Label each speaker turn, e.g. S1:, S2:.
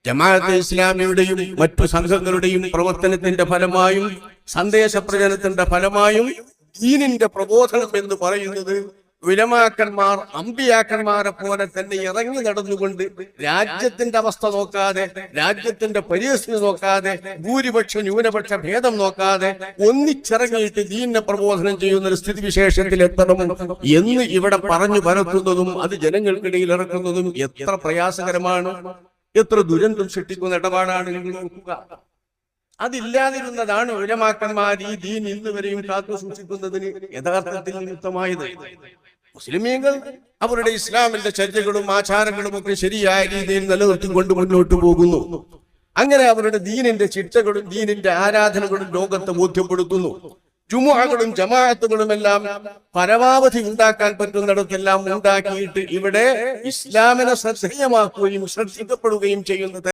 S1: ജമാഅത്തെ ഇസ്ലാമിയുടെയും മറ്റു സംഘങ്ങളുടെയും പ്രവർത്തനത്തിന്റെ ഫലമായും സന്ദേശ പ്രചരണത്തിന്റെ ഫലമായും ദീനിന്റെ പ്രബോധനം എന്ന് പറയുന്നത് ഉലമാക്കന്മാർ അമ്പിയാക്കന്മാരെ പോലെ തന്നെ ഇറങ്ങി നടന്നുകൊണ്ട് രാജ്യത്തിന്റെ അവസ്ഥ നോക്കാതെ, രാജ്യത്തിന്റെ പരിസ്ഥിതി നോക്കാതെ, ഭൂരിപക്ഷ ന്യൂനപക്ഷ ഭേദം നോക്കാതെ ഒന്നിച്ചിറങ്ങിയിട്ട് ദീനിനെ പ്രബോധനം ചെയ്യുന്ന ഒരു സ്ഥിതിവിശേഷത്തിൽ എത്തണം എന്ന് ഇവിടെ പറഞ്ഞു പരത്തുന്നതും അത് ജനങ്ങൾക്കിടയിൽ ഇറക്കുന്നതും എത്ര പ്രയാസകരമാണ്, എത്ര ദുരന്തം സൃഷ്ടിക്കുന്ന ഇടപാടാണ് നിങ്ങൾ നോക്കുക. അതില്ലാതിരുന്നതാണ് ഉലമാക്കന്മാർ ഈ ദീൻ ഇന്ന് വരെയും കാത്തു സൂക്ഷിക്കുന്നതിന് യഥാർത്ഥത്തിൽ നിമിത്തമായത്. മുസ്ലിമീങ്ങൾ അവരുടെ ഇസ്ലാമിന്റെ ചര്യകളും ആചാരങ്ങളും ഒക്കെ ശരിയായ രീതിയിൽ നിലനിർത്തിക്കൊണ്ട് മുന്നോട്ട് പോകുന്നു. അങ്ങനെ അവരുടെ ദീനിന്റെ ചിട്ടകളും ദീനിന്റെ ആരാധനകളും ലോകത്തെ ബോധ്യപ്പെടുത്തുന്നു. ജുമുഅകളും ജമാഅത്തുകളും എല്ലാം പരമാവധി ഉണ്ടാക്കാൻ പറ്റുന്നിടത്തെല്ലാം ഉണ്ടാക്കിയിട്ട് ഇവിടെ ഇസ്ലാമിനെ ശ്രദ്ധേയമാക്കുകയും ശ്രദ്ധിക്കപ്പെടുകയും ചെയ്യുന്നത്